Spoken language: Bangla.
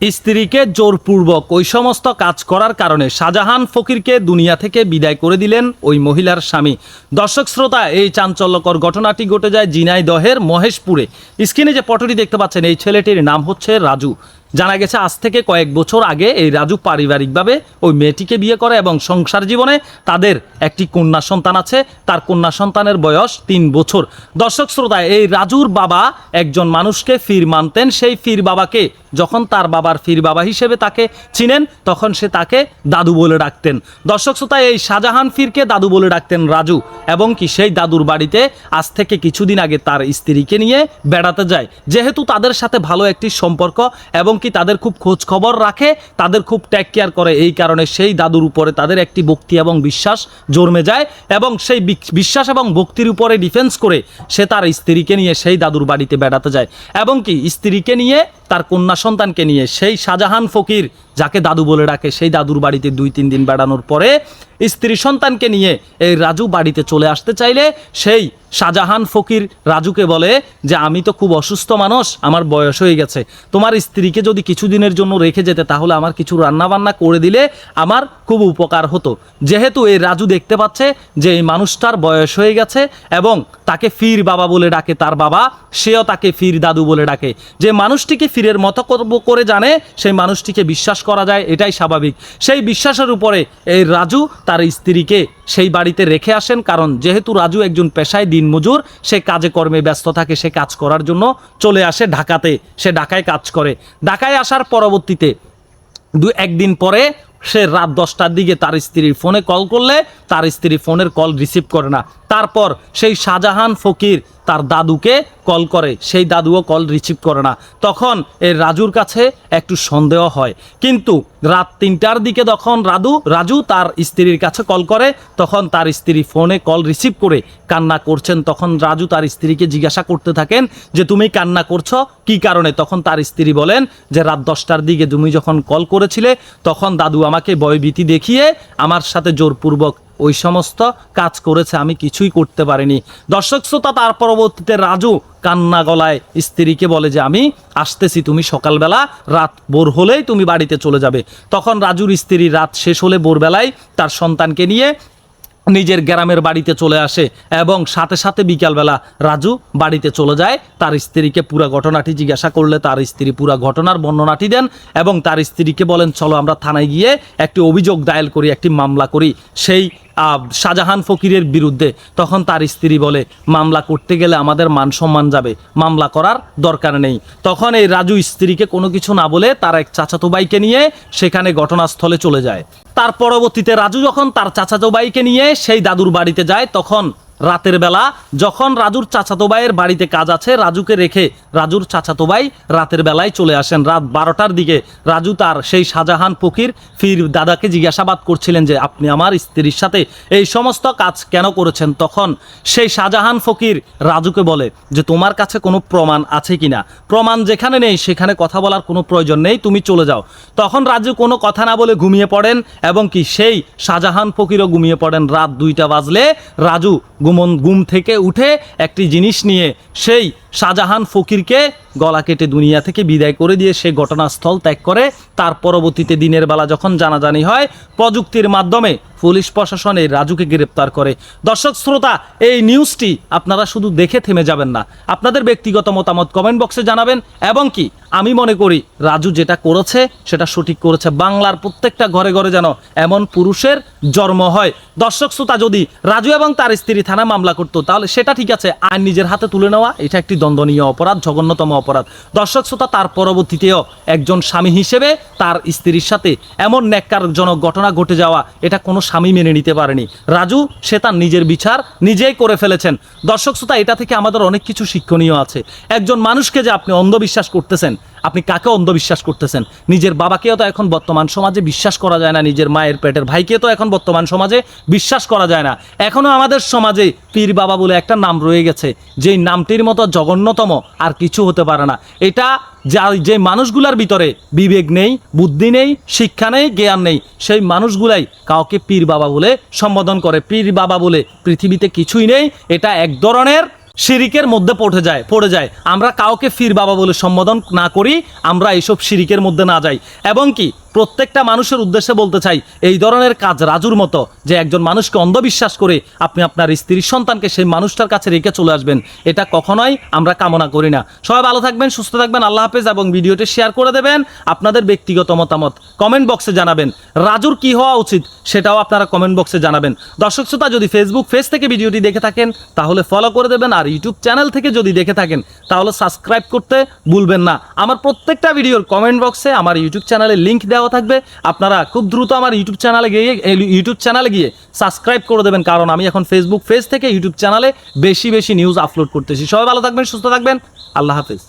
স্ত্রীকে জোরপূর্বক ওই সমস্ত কাজ করার কারণে শাহজাহান ফকিরকে দুনিয়া থেকে বিদায় করে দিলেন ওই মহিলার স্বামী। দর্শক শ্রোতা, এই চাঞ্চল্যকর ঘটনাটি ঘটে যায় ঝিনাইদহের মহেশপুরে। স্ক্রিনে যে পটটি দেখতে পাচ্ছেন, এই ছেলেটির নাম হচ্ছে রাজু। জানা গেছে আজ থেকে কয়েক বছর আগে এই রাজু পারিবারিকভাবে ওই মেয়েটিকে বিয়ে করে এবং সংসার জীবনে তাদের একটি কন্যা সন্তান আছে। তার কন্যা সন্তানের বয়স 3 বছর। দর্শক শ্রোতা, এই রাজুর বাবা একজন মানুষকে ফির মানতেন। সেই ফির বাবাকে যখন তার বাবার ফির বাবা হিসেবে তাকে চিনেন, তখন সে তাকে দাদু বলে ডাকতেন। দর্শক শ্রোতা, এই শাহজাহান ফিরকে দাদু বলে ডাকতেন রাজু, এবং কি সেই দাদুর বাড়িতে আজ থেকে কিছুদিন আগে তার স্ত্রীকে নিয়ে বেড়াতে যায়। যেহেতু তাদের সাথে ভালো একটি সম্পর্ক এবং কি তাদের খুব খোঁজ খবর রাখে, তাদের খুব টেক কেয়ার করে, এই কারণে সেই দাদুর উপরে তাদের একটি ভক্তি এবং বিশ্বাস জন্মে যায় এবং সেই বিশ্বাস এবং ভক্তির উপরে ডিফেন্স করে সে তার স্ত্রীকে নিয়ে সেই দাদুর বাড়িতে বেড়াতে যায় এবং কি স্ত্রীকে নিয়ে তার কন্যা সন্তানকে নিয়ে সেই শাহজাহান ফকির যাকে দাদু বলে ডাকে সেই দাদুর বাড়িতে 2-3 দিন বেড়ানোর পরে স্ত্রী সন্তানকে নিয়ে এই রাজু বাড়িতে চলে আসতে চাইলে সেই শাহজাহান ফকির রাজুকে বলে যে আমি তো খুব অসুস্থ মানুষ, আমার বয়স হয়ে গেছে, তোমার স্ত্রীকে যদি কিছুদিনের জন্য রেখে যেতে তাহলে আমার কিছু রান্নাবান্না করে দিলে আমার খুব উপকার হতো। যেহেতু এই রাজু দেখতে পাচ্ছে যে এই মানুষটার বয়স হয়ে গেছে এবং তাকে ফির বাবা বলে ডাকে তার বাবা, সেও তাকে ফির দাদু বলে ডাকে। যে মানুষটিকে ফিরের মতো করে জানে সেই মানুষটিকে বিশ্বাস করা যায়, এটাই স্বাভাবিক। সেই বিশ্বাসের উপরে এই রাজু তার স্ত্রীকে সেই বাড়িতে রেখে আসেন, কারণ যেহেতু রাজু একজন পেশায় দিনমজুর, সে কাজে কর্মে ব্যস্ত থাকে, সে কাজ করার জন্য চলে আসে ঢাকাতে, সে ঢাকায় কাজ করে। ঢাকায় আসার পরবর্তীতে 1 দিন পরে সে রাত 10টার দিকে তার স্ত্রীর ফোনে কল করলে তার স্ত্রী ফোনের কল রিসিভ করে না। তারপর সেই শাহজাহান ফকির তার দাদুকে কল করে, সেই দাদুও কল রিসিভ করে না। তখন এই রাজুর কাছে একটু সন্দেহ হয়, কিন্তু রাত 3টার দিকে যখন রাজু তার স্ত্রীর কাছে কল করে, তখন তার স্ত্রী ফোনে কল রিসিভ করে কান্না করছেন। তখন রাজু তার স্ত্রীকে জিজ্ঞাসা করতে থাকেন যে তুমি কান্না করছো কি কারণে? তখন তার স্ত্রী বলেন যে রাত 10টার দিকে তুমি যখন কল করেছিলে তখন দাদু আমাকে ভয়ভীতি দেখিয়ে আমার সাথে জোরপূর্বক ওই সমস্ত কাজ করেছে, আমি কিছুই করতে পারিনি। দর্শক শ্রোতা, তার পরবর্তীতে রাজু কান্না গলায় স্ত্রীকে বলে যে আমি আসতেছি, তুমি সকালবেলা রাত ভোর হলেই তুমি বাড়িতে চলে যাবে। তখন রাজুর স্ত্রী রাত শেষ হলে ভোরবেলায় তার সন্তানকে নিয়ে নিজের গ্রামের বাড়িতে চলে আসে এবং সাথে সাথে বিকালবেলা রাজু বাড়িতে চলে যায়। তার স্ত্রীকে পুরো ঘটনাটি জিজ্ঞাসা করলে তার স্ত্রী পুরো ঘটনার বর্ণনাটি দেন এবং তার স্ত্রীকে বলেন চলো আমরা থানায় গিয়ে একটি অভিযোগ দায়ের করি, একটি মামলা করি সেই শাহজাহান ফকিরের বিরুদ্ধে। তখন তার স্ত্রী বলে মামলা করতে গেলে আমাদের মান সম্মান যাবে, মামলা করার দরকার নেই। তখন এই রাজু স্ত্রীকে কোনো কিছু না বলে তার এক চাচাতো ভাইকে নিয়ে সেখানে ঘটনাস্থলে চলে যায়। তার পরবর্তীতে রাজু যখন তার চাচাতো ভাইকে নিয়ে সেই দাদুর বাড়িতে যায়, তখন রাতের বেলা যখন রাজুর চাচাতো ভাইয়ের বাড়িতে কাজ আছে, রাজুকে রেখে রাজুর চাচাতো ভাই রাতের বেলায় চলে আসেন। রাত 12টার দিকে রাজু তার সেই শাহজাহান ফকির ফির দাদাকে জিজ্ঞাসাবাদ করছিলেন যে আপনি আমার স্ত্রীর সাথে এই সমস্ত কাজ কেন করেছেন? তখন সেই শাহজাহান ফকির রাজুকে বলে যে তোমার কাছে কোনো প্রমাণ আছে কিনা? প্রমাণ যেখানে নেই সেখানে কথা বলার কোনো প্রয়োজন নেই, তুমি চলে যাও। তখন রাজু কোনো কথা না বলে ঘুমিয়ে পড়েন এবং কি সেই শাহজাহান ফকিরও ঘুমিয়ে পড়েন। রাত 2টা বাজলে রাজু ঘুম থেকে উঠে একটি জিনিস নিয়ে সেই শাহজাহান ফকিরকে গলা কেটে দুনিয়া থেকে বিদায় করে দিয়ে সে ঘটনাস্থল ত্যাগ করে। তার পরবর্তীতে দিনের বেলা যখন জানাজানি হয়, প্রযুক্তির মাধ্যমে পুলিশ প্রশাসন এই রাজুকে গ্রেপ্তার করে। দর্শক শ্রোতা, এই নিউজটি আপনারা শুধু দেখে থেমে যাবেন না, আপনাদের ব্যক্তিগত মতামত কমেন্ট বক্সে জানাবেন এবং কি আমি মনে করি রাজু যেটা করেছে সেটা সঠিক করেছে। বাংলার প্রত্যেকটা ঘরে ঘরে যেন এমন পুরুষের জন্ম হয়। দর্শক শ্রোতা, যদি রাজু এবং তার স্ত্রী থানা মামলা করতো তাহলে সেটা ঠিক আছে, আইন নিজের হাতে তুলে নেওয়া এটা একটি দণ্ডনীয় অপরাধ, জঘন্যতম অপরাধ। দর্শক শ্রোতা, তার পরবর্তীতেও একজন স্বামী হিসেবে তার স্ত্রীর সাথে এমন ন্যাক্কারজনক ঘটনা ঘটে যাওয়া এটা কোনো স্বামী মেনে নিতে পারেনি। রাজু সে তার নিজের বিচার নিজেই করে ফেলেছেন। দর্শক শ্রোতা, এটা থেকে আমাদের অনেক কিছু শিক্ষণীয় আছে। একজন মানুষকে যে আপনি অন্ধবিশ্বাস করতেছেন, আপনি কাকে অন্ধবিশ্বাস করতেছেন? নিজের বাবাকেও তো এখন বর্তমান সমাজে বিশ্বাস করা যায় না, নিজের মায়ের পেটের ভাইকে তো এখন বর্তমান সমাজে বিশ্বাস করা যায় না। এখনও আমাদের সমাজে পীর বাবা বলে একটা নাম রয়ে গেছে, যেই নামটির মতো জঘন্যতম আর কিছু হতে পারে না। এটা যে মানুষগুলার ভিতরে বিবেক নেই, বুদ্ধি নেই, শিক্ষা নেই, জ্ঞান নেই, সেই মানুষগুলাই কাউকে পীর বাবা বলে সম্বোধন করে। পীর বাবা বলে পৃথিবীতে কিছুই নেই, এটা এক ধরনের শিরিকের মধ্যে পড়ে যায়। আমরা কাউকে ফির বাবা বলে সম্বোধন না করি, আমরা এইসব শিরিকের মধ্যে না যাই। এবং কি প্রত্যেকটা মানুষের উদ্দেশ্যে বলতে চাই, এই ধরনের কাজ রাজুর মতো যে একজন মানুষকে অন্ধবিশ্বাস করে আপনি আপনার স্ত্রীর সন্তানকে সেই মানুষটার কাছে রেখে চলে আসবেন, এটা কখনোই আমরা কামনা করি না। সবাই ভালো থাকবেন, সুস্থ থাকবেন, আল্লাহ হাফেজ। এবং ভিডিওটি শেয়ার করে দেবেন, আপনাদের ব্যক্তিগত মতামত কমেন্ট বক্সে জানাবেন। রাজুর কি হওয়া উচিত সেটাও আপনারা কমেন্ট বক্সে জানাবেন। দর্শক শ্রোতা, যদি ফেসবুক পেজ থেকে ভিডিওটি দেখে থাকেন তাহলে ফলো করে দেবেন, আর ইউটিউব চ্যানেল থেকে যদি দেখে থাকেন তাহলে সাবস্ক্রাইব করতে ভুলবেন না। আমার প্রত্যেকটা ভিডিওর কমেন্ট বক্সে আমার ইউটিউব চ্যানেলের লিঙ্ক দেওয়া থাকবে, আপনারা খুব দ্রুত আমার ইউটিউব চ্যানেলে গিয়ে সাবস্ক্রাইব করে দেবেন, কারণ আমি এখন ফেসবুক পেজ থেকে ইউটিউব চ্যানেলে বেশি নিউজ আপলোড করতেছি। সবাই ভালো থাকবেন, সুস্থ থাকবেন, আল্লাহ হাফেজ।